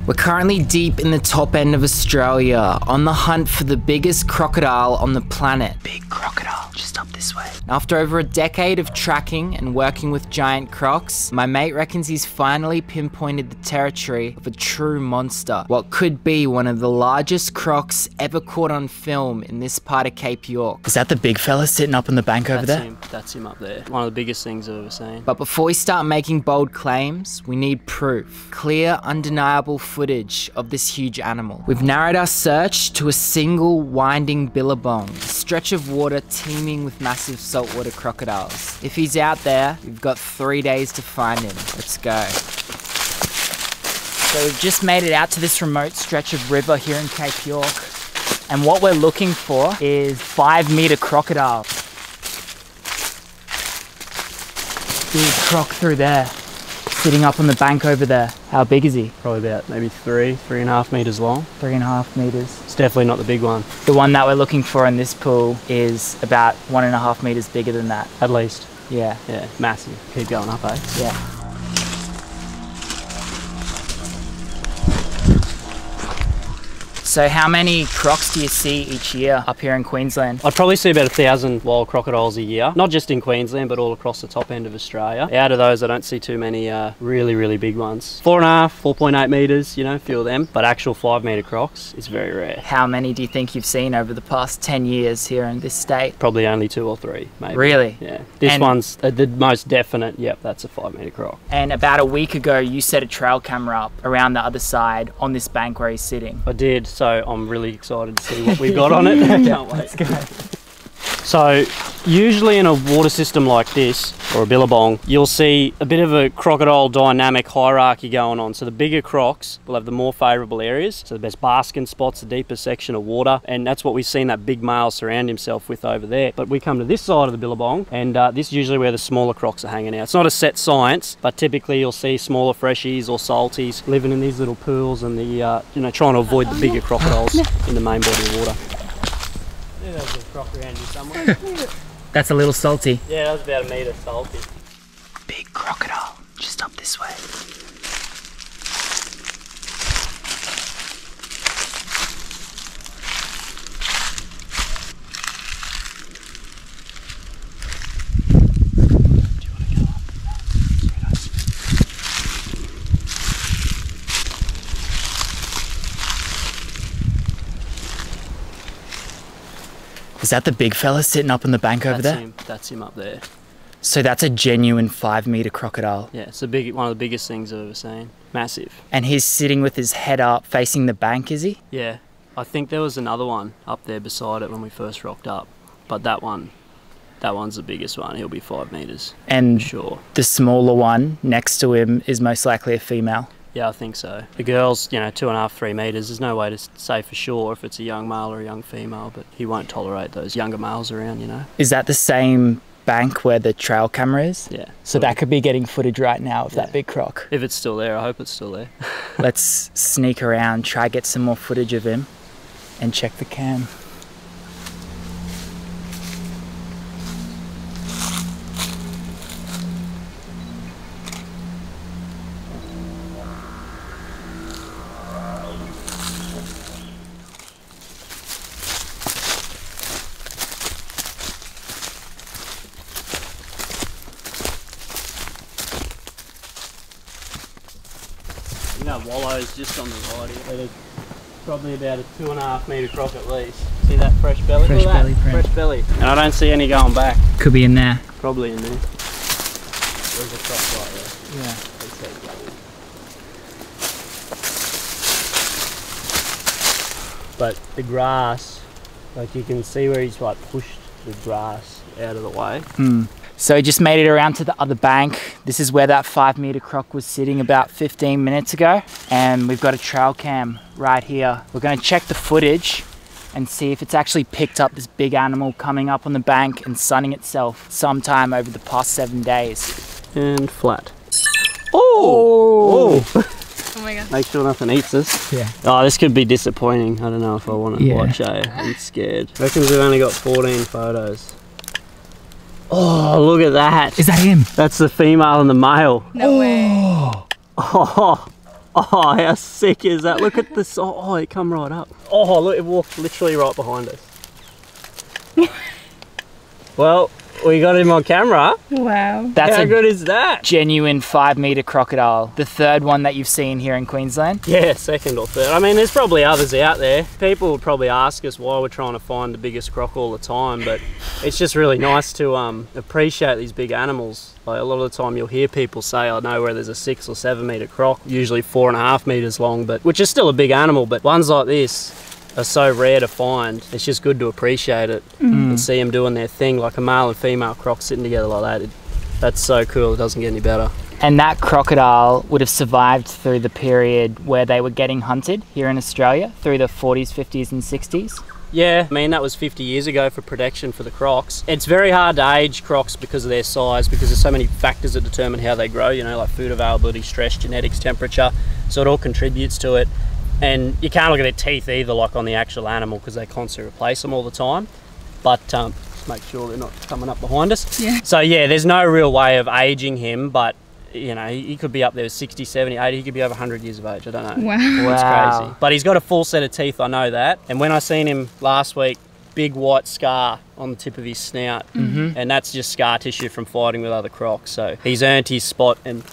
We're currently deep in the top end of Australia, on the hunt for the biggest crocodile on the planet. Big crocodile, just up this way. After over a decade of tracking and working with giant crocs, my mate reckons he's finally pinpointed the territory of a true monster. What could be one of the largest crocs ever caught on film in this part of Cape York. Is that the big fella sitting up on the bank over there? That's him up there. One of the biggest things I've ever seen. But before we start making bold claims, we need proof. Clear, undeniable footage of this huge animal. We've narrowed our search to a single winding billabong, a stretch of water teeming with massive saltwater crocodiles. If he's out there, we've got 3 days to find him. Let's go. So we've just made it out to this remote stretch of river here in Cape York. And what we're looking for is 5-meter crocodile. Big croc through there, sitting up on the bank over there. How big is he? Probably about maybe 3.5 meters long. 3.5 meters. It's definitely not the big one. The one that we're looking for in this pool is about 1.5 meters bigger than that. At least. Yeah. Yeah, massive. Keep going up, eh? Yeah. So how many crocs do you see each year up here in Queensland? I'd probably see about 1,000 wild crocodiles a year. Not just in Queensland, but all across the top end of Australia. Out of those, I don't see too many really, really big ones. 4.5, 4.8 meters, you know, a few of them. But actual 5-meter crocs is very rare. How many do you think you've seen over the past 10 years here in this state? Probably only 2 or 3, maybe. Really? Yeah. This one's the most definite, yep, that's a 5-meter croc. And about a week ago, you set a trail camera up around the other side on this bank where he's sitting. I did, so I'm really excited to see what we've got on it. Can't wait. Let's go. So usually in a water system like this, or a billabong, you'll see a bit of a crocodile dynamic hierarchy going on. So the bigger crocs will have the more favourable areas, so the best basking spots, the deeper section of water, and that's what we've seen that big male surround himself with over there. But we come to this side of the billabong, and this is usually where the smaller crocs are hanging out. It's not a set science, but typically you'll see smaller freshies or salties living in these little pools and you know, trying to avoid the bigger crocodiles in the main body of water. There's a croc around here somewhere. That's a little salty. Yeah, that was about 1 metre salty. Big crocodile, just up this way. Do you want to go up? Is that the big fella sitting up on the bank over there? That's him up there. So that's a genuine 5-meter crocodile. Yeah, it's one of the biggest things I've ever seen. Massive. And he's sitting with his head up facing the bank, is he? Yeah. I think there was another one up there beside it when we first rocked up. But that one's the biggest one. He'll be 5 meters. And sure. The smaller one next to him is most likely a female. Yeah, I think so. The girl's, you know, 2.5, 3 meters. There's no way to say for sure if it's a young male or a young female, but he won't tolerate those younger males around, you know. Is that the same bank where the trail camera is? Yeah. So that could be getting footage right now of that big croc. If it's still there, I hope it's still there. Let's sneak around, try get some more footage of him and check the cam. Wallows just on the right here. There's probably about a 2.5 metre croc at least. See that fresh belly? Fresh belly print. Fresh belly. And I don't see any going back. Could be in there. Probably in there. There's a croc right there. Yeah. But the grass, like you can see where he's like pushed the grass out of the way. So he just made it around to the other bank. This is where that 5-meter croc was sitting about 15 minutes ago. And we've got a trail cam right here. We're gonna check the footage and see if it's actually picked up this big animal coming up on the bank and sunning itself sometime over the past 7 days. And flat. Oh! Oh my god. Make sure nothing eats us. Yeah. Oh, this could be disappointing. I don't know if I want to watch it. I'm scared. I reckon we've only got 14 photos. Oh, look at that. Is that him? That's the female and the male. No way. Oh, Oh, how sick is that? Look at this. Oh, it come right up. Oh, look, it walked literally right behind us. Well, we got him on camera. Wow. That's how good is that? Genuine 5-meter crocodile. The third one that you've seen here in Queensland? Yeah, second or third. I mean, there's probably others out there. People would probably ask us why we're trying to find the biggest croc all the time, but it's just really nice to appreciate these big animals. Like a lot of the time you'll hear people say, I know where there's a 6 or 7 meter croc, usually 4.5 meters long, but which is still a big animal, but ones like this are so rare to find. It's just good to appreciate it and see them doing their thing, like a male and female croc sitting together like that. That's so cool. It doesn't get any better. And that crocodile would have survived through the period where they were getting hunted here in Australia, through the 40s, 50s and 60s. Yeah, I mean, that was 50 years ago for protection for the crocs. It's very hard to age crocs because of their size, because there's so many factors that determine how they grow, you know, like food availability, stress, genetics, temperature. So it all contributes to it. And you can't look at their teeth either, like on the actual animal, because they constantly replace them all the time. But just make sure they're not coming up behind us. Yeah. So yeah, there's no real way of aging him, but you know, he could be up there with 60, 70, 80, he could be over 100 years of age, I don't know. Wow. It's crazy. But he's got a full set of teeth, I know that. And when I seen him last week, big white scar on the tip of his snout. And that's just scar tissue from fighting with other crocs. So he's earned his spot, and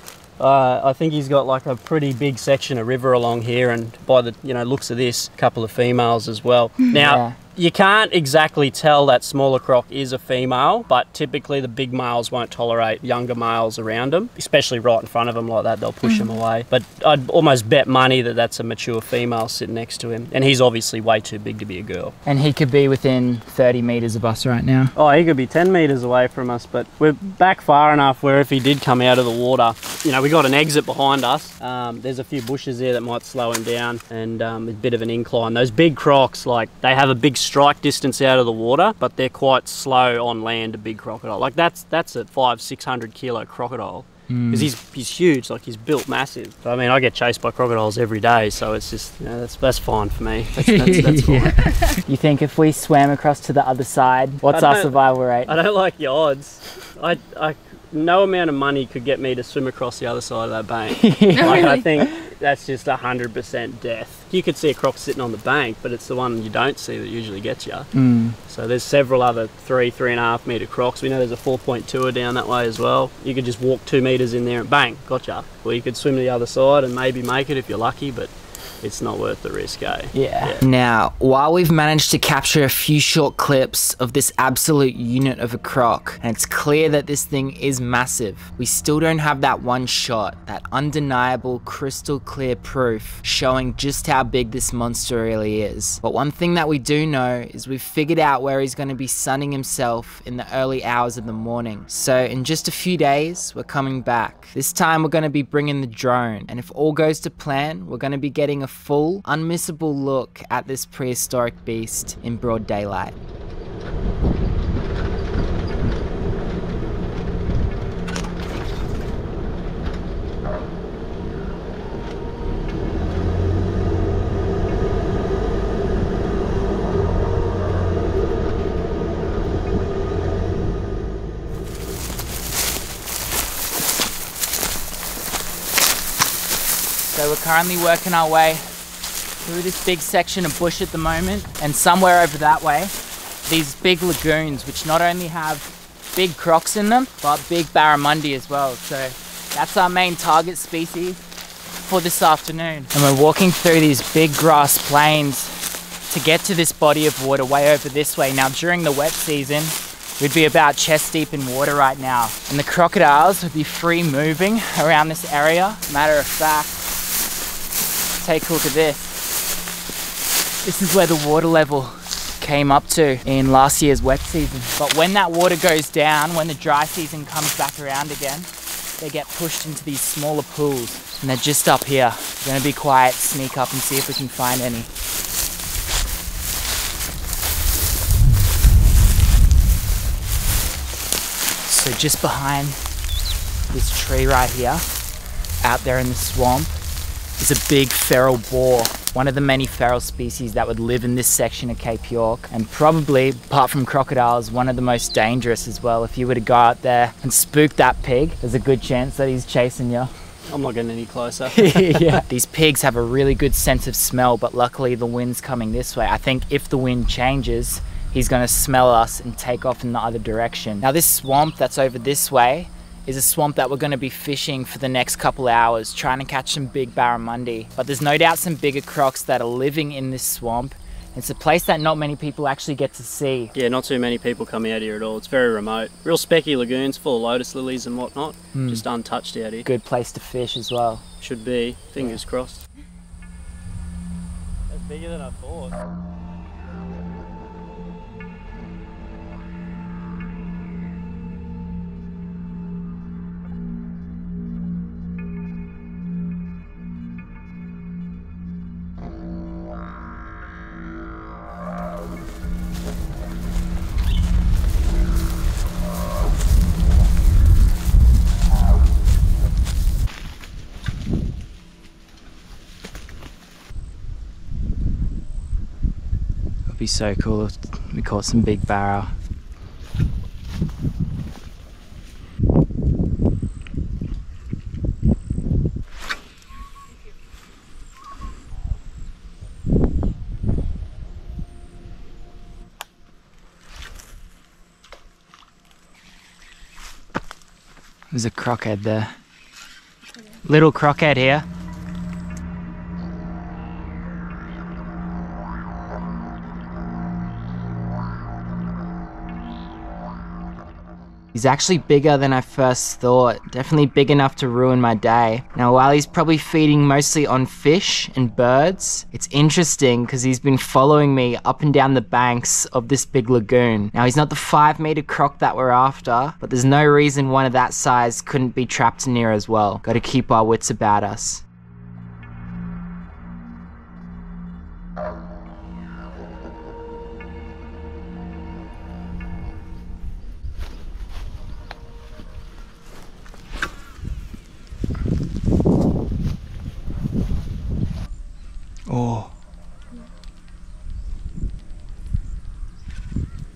I think he's got like a pretty big section of river along here, and by the looks of this, a couple of females as well. Now, you can't exactly tell that smaller croc is a female, but typically the big males won't tolerate younger males around them, especially right in front of them like that. They'll push them away. But I'd almost bet money that that's a mature female sitting next to him, and he's obviously way too big to be a girl. And he could be within 30 meters of us right now. Oh, he could be 10 meters away from us, but we're back far enough where if he did come out of the water, we got an exit behind us. There's a few bushes there that might slow him down, and a bit of an incline. Those big crocs, like, they have a big strike distance out of the water, but they're quite slow on land, a big crocodile. Like that's a 500-600 kilo crocodile. Because he's huge, like he's built massive. I mean, I get chased by crocodiles every day, so it's just, that's fine for me. That's fine. You think if we swam across to the other side, what's our survival rate? I don't like the odds. No amount of money could get me to swim across the other side of that bank. Like, I think that's just 100% death. You could see a croc sitting on the bank, but it's the one you don't see that usually gets you. So there's several other 3.5 meter crocs. We know there's a 4.2er down that way as well. You could just walk 2 meters in there and bang, gotcha. Or you could swim to the other side and maybe make it if you're lucky, but it's not worth the risk, eh? Yeah. Now, while we've managed to capture a few short clips of this absolute unit of a croc, and it's clear that this thing is massive, we still don't have that one shot, that undeniable crystal clear proof showing just how big this monster really is. But one thing that we do know is we've figured out where he's going to be sunning himself in the early hours of the morning. So in just a few days, we're coming back. This time we're going to be bringing the drone, and if all goes to plan, we're going to be getting a full, unmissable look at this prehistoric beast in broad daylight. So we're currently working our way through this big section of bush at the moment, and somewhere over that way, these big lagoons, which not only have big crocs in them, but big barramundi as well. So that's our main target species for this afternoon. And we're walking through these big grass plains to get to this body of water way over this way. Now, during the wet season, we'd be about chest deep in water right now, and the crocodiles would be free moving around this area. Matter of fact, take a look at this. This is where the water level came up to in last year's wet season. But when that water goes down, when the dry season comes back around again, they get pushed into these smaller pools, and they're just up here. We're gonna be quiet, sneak up and see if we can find any. So just behind this tree right here, out there in the swamp, is a big feral boar, one of the many feral species that would live in this section of Cape York, and probably, apart from crocodiles, one of the most dangerous as well. If you were to go out there and spook that pig, there's a good chance that he's chasing you. I'm not getting any closer. Yeah. These pigs have a really good sense of smell, but luckily the wind's coming this way. I think if the wind changes, he's gonna smell us and take off in the other direction. Now this swamp that's over this way is a swamp that we're gonna be fishing for the next couple hours, trying to catch some big barramundi. But there's no doubt some bigger crocs that are living in this swamp. It's a place that not many people actually get to see. Yeah, not too many people come out here at all. It's very remote. Real specky lagoons full of lotus lilies and whatnot. Just untouched out here. Good place to fish as well. Should be. Fingers crossed. That's bigger than I thought. It'd be so cool if we caught some big barra. There's a crockhead there. Little crockhead here. He's actually bigger than I first thought, definitely big enough to ruin my day. Now while he's probably feeding mostly on fish and birds, it's interesting because he's been following me up and down the banks of this big lagoon. Now he's not the 5-meter croc that we're after, but there's no reason one of that size couldn't be trapped near as well. Gotta keep our wits about us. Oh.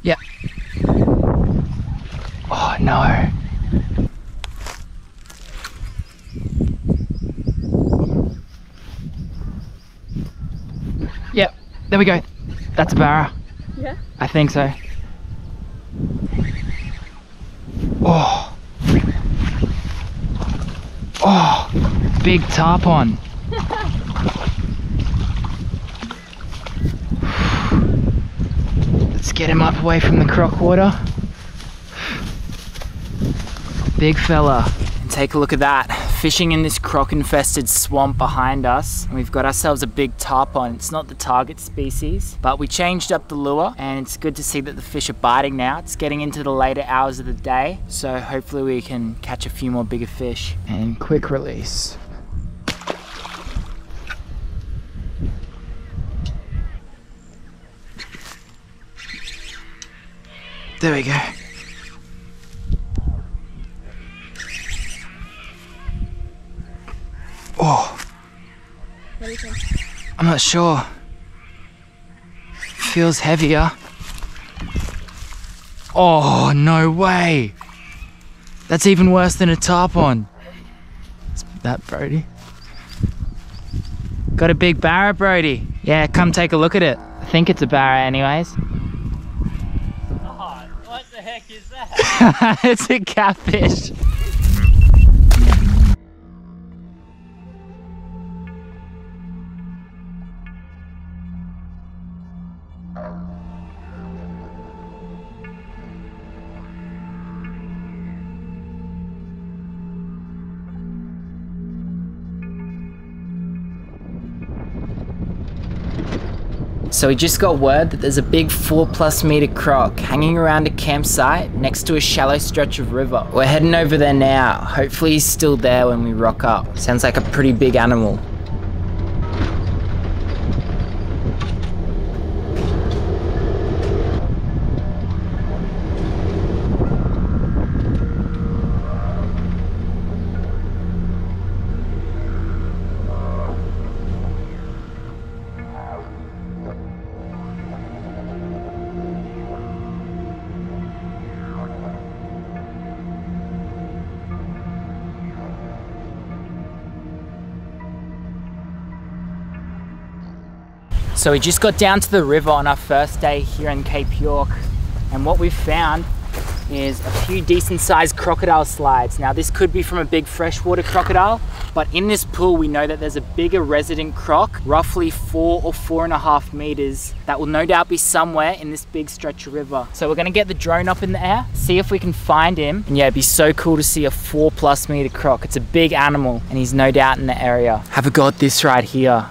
Yep. Oh no. Yep, there we go. That's a barra. Yeah? I think so. Oh. Oh, big tarpon. Let's get him up away from the croc water. Big fella. And take a look at that. Fishing in this croc-infested swamp behind us. And we've got ourselves a big tarpon. It's not the target species, but we changed up the lure and it's good to see that the fish are biting now. It's getting into the later hours of the day, so hopefully we can catch a few more bigger fish. And quick release. There we go. Oh. What do you think? I'm not sure. Feels heavier. Oh, no way. That's even worse than a tarpon. Is that Brody? Got a big barra, Brody. Yeah, come take a look at it. I think it's a barra anyways. Oh, what the heck is that? It's a catfish. So we just got word that there's a big 4+ meter croc hanging around a campsite next to a shallow stretch of river. We're heading over there now. Hopefully he's still there when we rock up. Sounds like a pretty big animal. So we just got down to the river on our first day here in Cape York, and what we've found is a few decent sized crocodile slides. Now this could be from a big freshwater crocodile, but in this pool we know that there's a bigger resident croc, roughly 4 or 4.5 meters, that will no doubt be somewhere in this big stretch of river. So we're gonna get the drone up in the air, see if we can find him, and yeah, it'd be so cool to see a 4+ meter croc. It's a big animal and he's no doubt in the area. Have a go at this right here.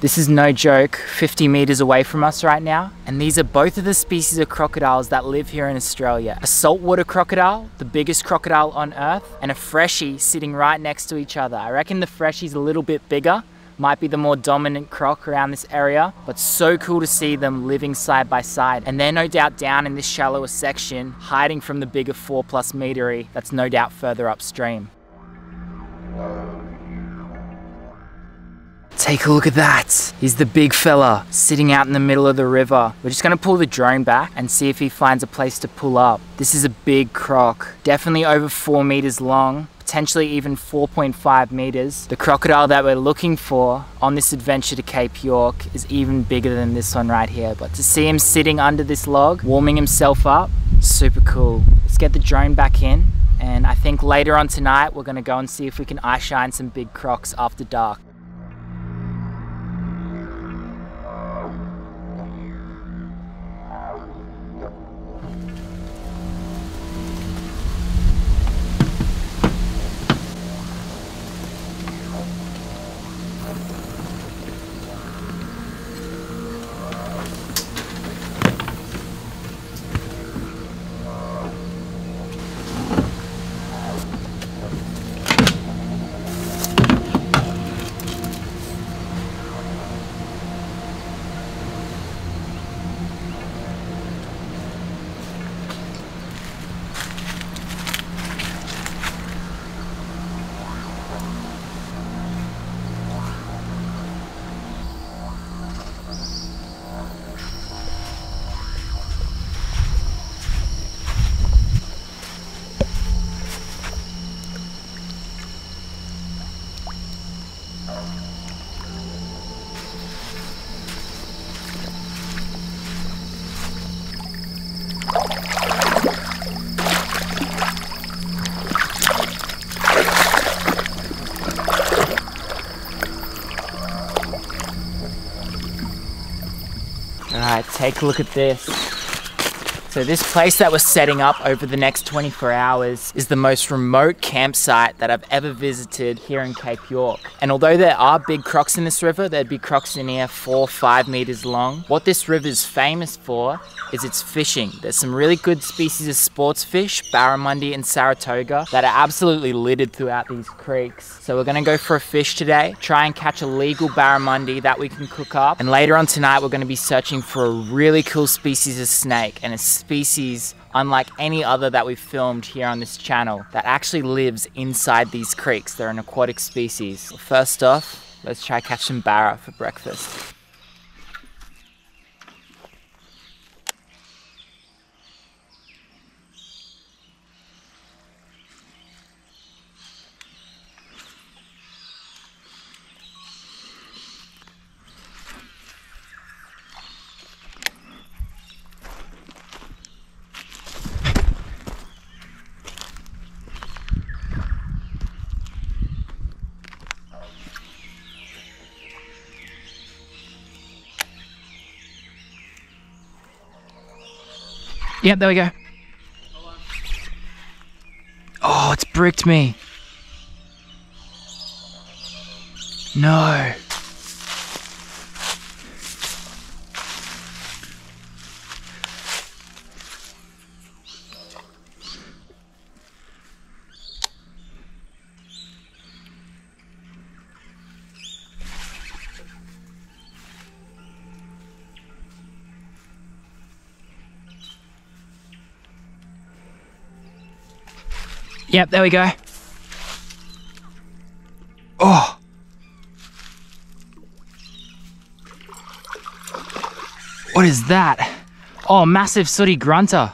This is no joke, 50 meters away from us right now. And these are both of the species of crocodiles that live here in Australia. A saltwater crocodile, the biggest crocodile on earth, and a freshie sitting right next to each other. I reckon the freshie's a little bit bigger, might be the more dominant croc around this area, but so cool to see them living side by side. And they're no doubt down in this shallower section, hiding from the bigger 4+ metery that's no doubt further upstream. Take a look at that. He's the big fella sitting out in the middle of the river. We're just gonna pull the drone back and see if he finds a place to pull up. This is a big croc, definitely over 4 meters long, potentially even 4.5 meters. The crocodile that we're looking for on this adventure to Cape York is even bigger than this one right here. But to see him sitting under this log, warming himself up, super cool. Let's get the drone back in. And I think later on tonight, we're gonna go and see if we can eye shine some big crocs after dark. Alright, take a look at this. So this place that we're setting up over the next 24 hours is the most remote campsite that I've ever visited here in Cape York. And although there are big crocs in this river, there'd be crocs in here 4-5 meters long. What this river is famous for is its fishing. There's some really good species of sports fish, barramundi and Saratoga, that are absolutely littered throughout these creeks. So we're gonna go for a fish today, try and catch a legal barramundi that we can cook up. And later on tonight, we're gonna be searching for a really cool species of snake, and a species unlike any other that we've filmed here on this channel that actually lives inside these creeks. They're an aquatic species. First off, let's try catch some barra for breakfast. Yep, there we go. Oh, it's bricked me. No. Yep, there we go. Oh. What is that? Oh, massive sooty grunter.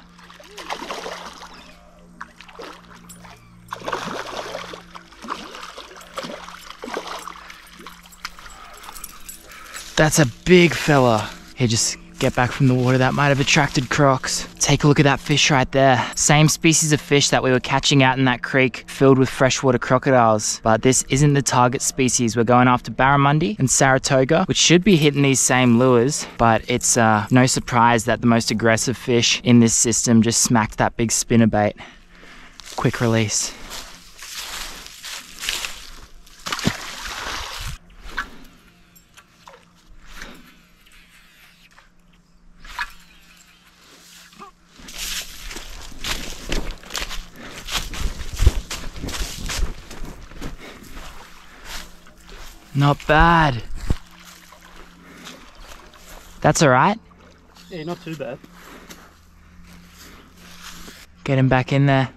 That's a big fella. Here, just get back from the water. That might have attracted crocs. Take a look at that fish right there. Same species of fish that we were catching out in that creek filled with freshwater crocodiles. But this isn't the target species. We're going after barramundi and Saratoga, which should be hitting these same lures. But it's no surprise that the most aggressive fish in this system just smacked that big spinnerbait. Quick release. Not bad. That's all right. Yeah, not too bad. Get him back in there.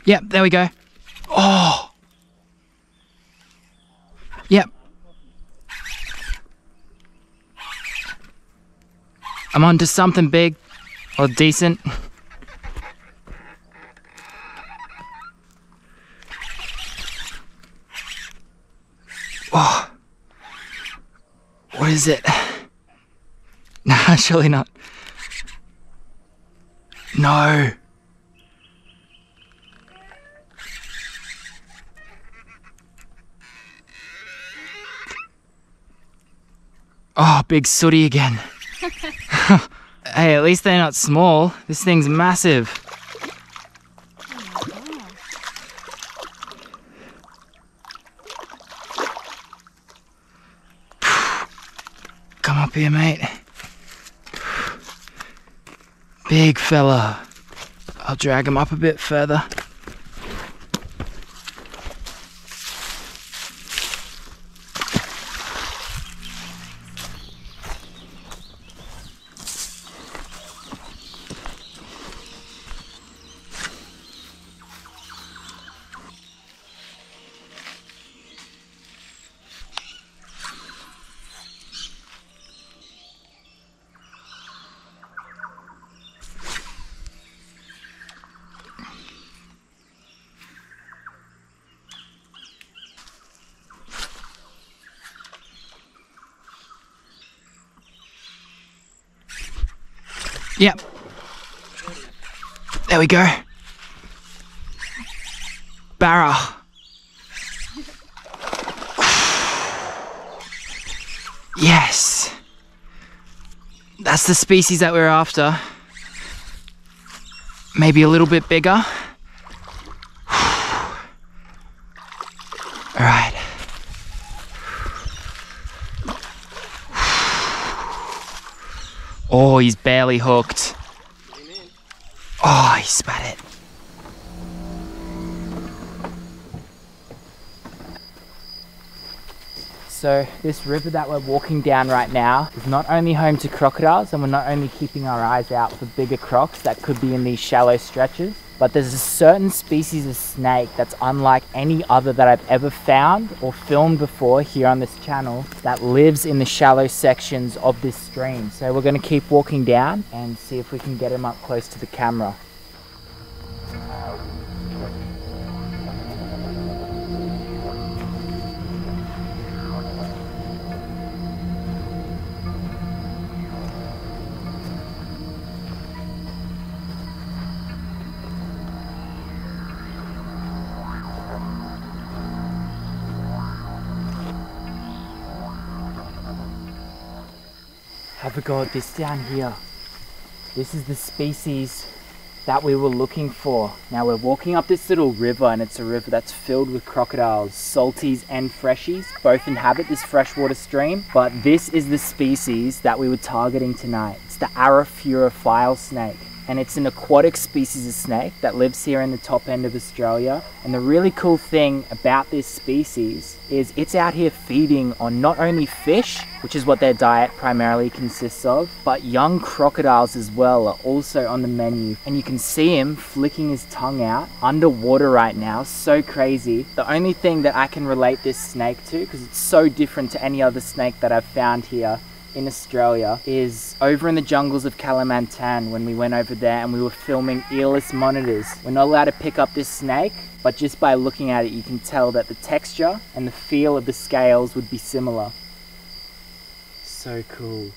Yep, there we go. Oh! Yep. I'm onto something big or decent. Oh. What is it? Nah, surely not. No. Oh, big sooty again. Hey, at least they're not small. This thing's massive. Come up here, mate. Big fella. I'll drag him up a bit further. Yep. There we go. Barra. Yes. That's the species that we're after. Maybe a little bit bigger. All right. Oh, he's barely hooked. Oh, he spat it. So this river that we're walking down right now is not only home to crocodiles, and we're not only keeping our eyes out for bigger crocs that could be in these shallow stretches, but there's a certain species of snake that's unlike any other that I've ever found or filmed before here on this channel that lives in the shallow sections of this stream. So we're going to keep walking down and see if we can get him up close to the camera. Have a go at this down here. This is the species that we were looking for. Now we're walking up this little river, and it's a river that's filled with crocodiles. Salties and freshies both inhabit this freshwater stream, but this is the species that we were targeting tonight. It's the Arafura file snake. and it's an aquatic species of snake that lives here in the top end of Australia. And the really cool thing about this species is it's out here feeding on not only fish, which is what their diet primarily consists of, but young crocodiles as well are also on the menu. And you can see him flicking his tongue out underwater right now. So crazy. The only thing that I can relate this snake to, because it's so different to any other snake that I've found here in Australia, is over in the jungles of Kalimantan when we went over there and we were filming earless monitors. We're not allowed to pick up this snake, but just by looking at it you can tell that the texture and the feel of the scales would be similar. So cool.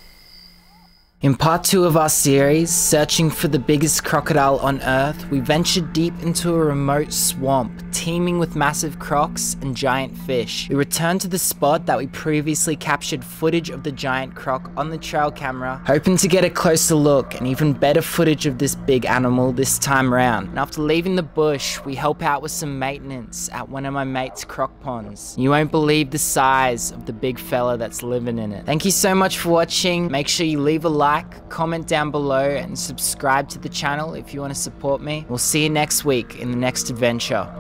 In part 2 of our series, searching for the biggest crocodile on Earth, we ventured deep into a remote swamp, teeming with massive crocs and giant fish. We returned to the spot that we previously captured footage of the giant croc on the trail camera, hoping to get a closer look and even better footage of this big animal this time round. And after leaving the bush, we help out with some maintenance at one of my mate's croc ponds. You won't believe the size of the big fella that's living in it. Thank you so much for watching. Make sure you leave a like, comment down below, and subscribe to the channel if you want to support me. We'll see you next week in the next adventure.